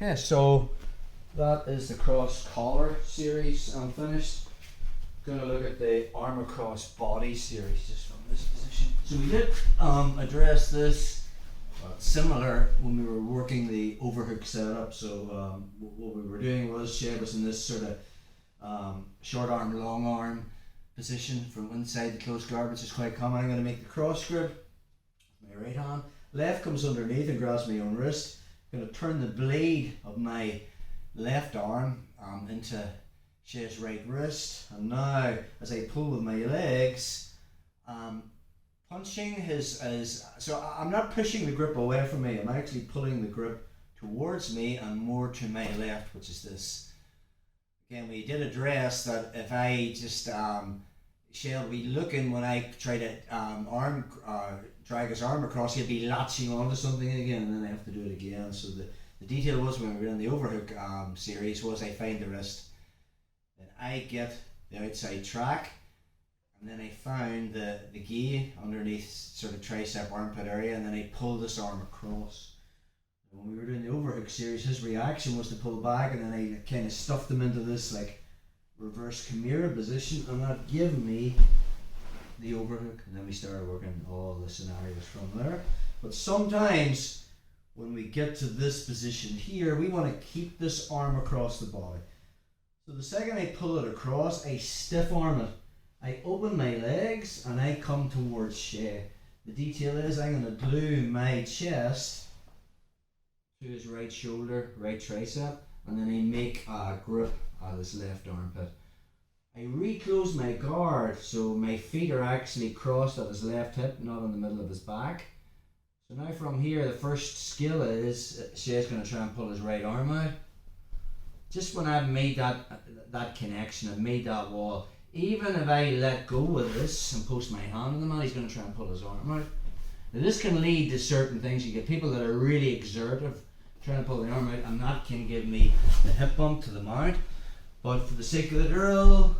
Okay, so that is the cross collar series. I'm finished. Gonna look at the arm across body series just from this position. So we did address this similar when we were working the overhook setup. So what we were doing was Shay was in this sort of short arm, long arm position from inside the close guard, which is quite common. I'm going to make the cross grip. My right hand, left comes underneath and grabs my own wrist. I'm going to turn the blade of my left arm into Shay's right wrist, and now as I pull with my legs, punching so I'm not pushing the grip away from me, I'm actually pulling the grip towards me and more to my left, which is this. Again, we did address that if I just Shay will be looking when I try to drag his arm across, he'll be latching onto something again, and then I have to do it again. So the detail was when we were in the overhook series was I find the wrist, then I get the outside track, and then I found the gi underneath sort of tricep armpit area, and then I pull this arm across. And when we were doing the overhook series, his reaction was to pull back, and then I kind of stuffed him into this like reverse chimera position, and that gave me the overhook, and then we started working all the scenarios from there. But sometimes when we get to this position here, we want to keep this arm across the body. So the second I pull it across, I stiff arm it. I open my legs and I come towards Shay. The detail is I'm going to glue my chest to his right shoulder, right tricep, and then I make a grip at his left armpit. I reclose my guard so my feet are actually crossed at his left hip, not in the middle of his back. So now from here, the first skill is Shay's going to try and pull his right arm out. Just when I've made that connection, I've made that wall, even if I let go with this and post my hand on the man, he's going to try and pull his arm out. Now this can lead to certain things. You get people that are really exertive trying to pull the arm out, and that can give me the hip bump to the mount. But for the sake of the drill,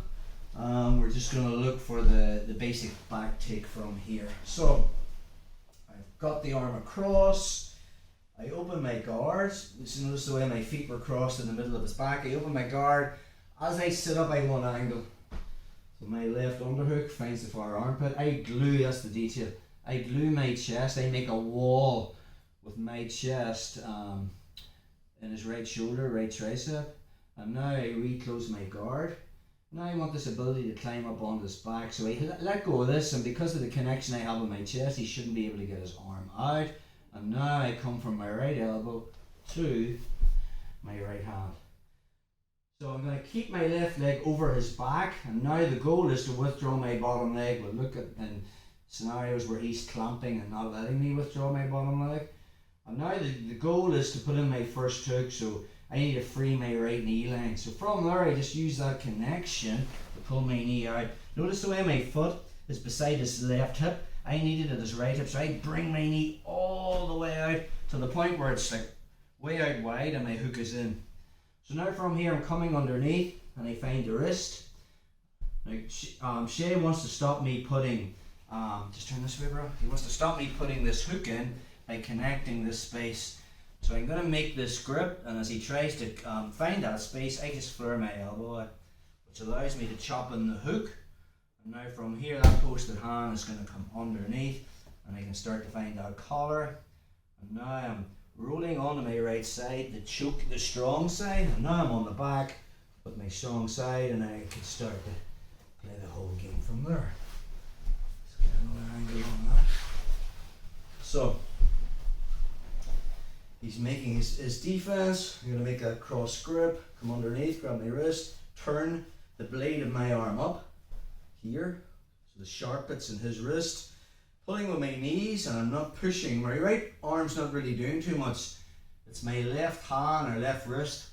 we're just going to look for the basic back take from here. So I've got the arm across. I open my guard. Just notice the way my feet were crossed in the middle of his back. I open my guard. As I sit up, I want angle. So my left underhook finds the far armpit. I glue, that's the detail. I glue my chest. I make a wall with my chest in his right shoulder, right tricep. And now I reclose my guard. Now I want this ability to climb up onto his back. So I let go of this, and because of the connection I have with my chest, he shouldn't be able to get his arm out. And now I come from my right elbow to my right hand. So I'm going to keep my left leg over his back, and now the goal is to withdraw my bottom leg. We'll look at in scenarios where he's clamping and not letting me withdraw my bottom leg. And now the goal is to put in my first hook, so I need to free my right knee line. So from there I just use that connection to pull my knee out. Notice the way my foot is beside his left hip. I need it at his right hip, so I bring my knee all the way out to the point where it's like way out wide and my hook is in. So now from here I'm coming underneath and I find the wrist. Now Shay wants to stop me putting, just turn this way bro, he wants to stop me putting this hook in by connecting this space. So I'm going to make this grip, and as he tries to find that space, I just flare my elbow out, which allows me to chop in the hook. And now from here, that posted hand is going to come underneath, and I can start to find that collar. And now I'm rolling onto my right side, the strong side, and now I'm on the back with my strong side, and I can start to play the whole game from there. Let's get another angle on that. So he's making his defense. I'm going to make a cross grip, come underneath, grab my wrist, turn the blade of my arm up here, so the sharp bit's in his wrist, pulling with my knees, and I'm not pushing. My right arm's not really doing too much. It's my left hand or left wrist.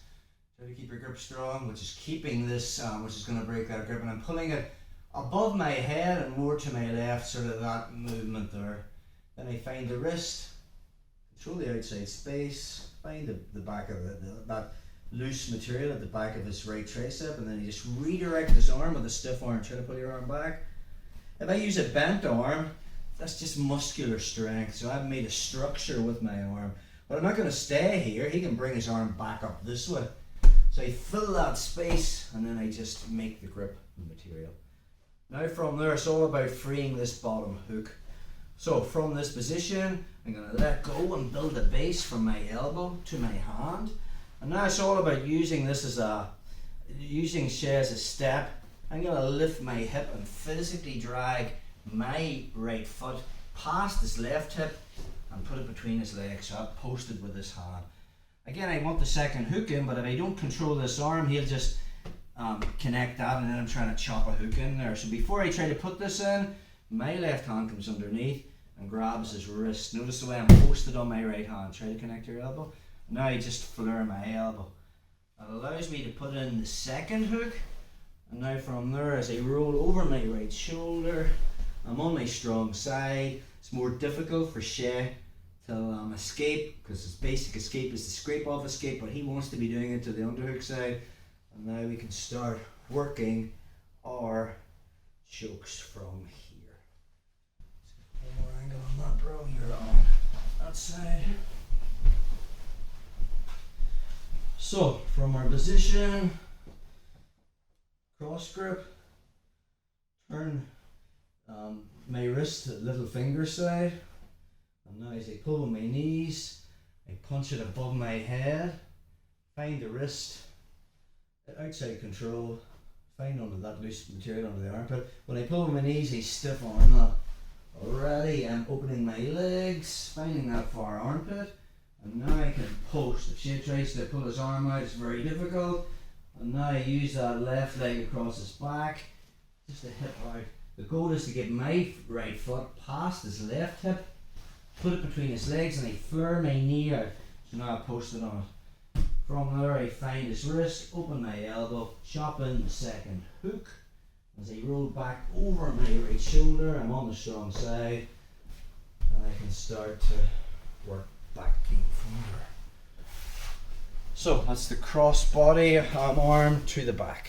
Try to keep your grip strong, which is keeping this, which is going to break that grip, and I'm pulling it above my head and more to my left, sort of that movement there. Then I find the wrist, control the outside space, find the back of that loose material at the back of his right tricep, and then you just redirect his arm with a stiff arm. Try to pull your arm back. If I use a bent arm, that's just muscular strength. So I've made a structure with my arm. But I'm not going to stay here. He can bring his arm back up this way. So I fill that space and then I just make the grip material. Now from there it's all about freeing this bottom hook. So from this position I'm going to let go and build a base from my elbow to my hand. And now it's all about using this as using Shay as a step. I'm going to lift my hip and physically drag my right foot past his left hip and put it between his legs, so I've posted with his hand. Again, I want the second hook in, but if I don't control this arm, he'll just connect that, and then I'm trying to chop a hook in there. So before I try to put this in, my left hand comes underneath and grabs his wrist. Notice the way I'm posted on my right hand. Try to connect your elbow. Now I just flare my elbow. It allows me to put in the second hook, and now from there, as I roll over my right shoulder, I'm on my strong side. It's more difficult for Shay to escape, because his basic escape is to scrape off escape, but he wants to be doing it to the underhook side. And now we can start working our chokes from here. Let's get one more angle on that, bro. You're on that side. So from our position, cross grip, turn my wrist to the little finger side, and now as I pull with my knees, I punch it above my head, find the wrist outside control, find under that loose material under the armpit. When I pull with my knees, I stiff arm that. Already I'm opening my legs, finding that far armpit, and now I can post. If Shay tries to pull his arm out, it's very difficult. And now I use that left leg across his back, just to hip out. The goal is to get my right foot past his left hip, put it between his legs, and I flare my knee out. So now I post it on it. From there I find his wrist, open my elbow, chop in the second hook. As I roll back over my right shoulder, I'm on the strong side, and I can start to work back in from there. So that's the cross body arm to the back.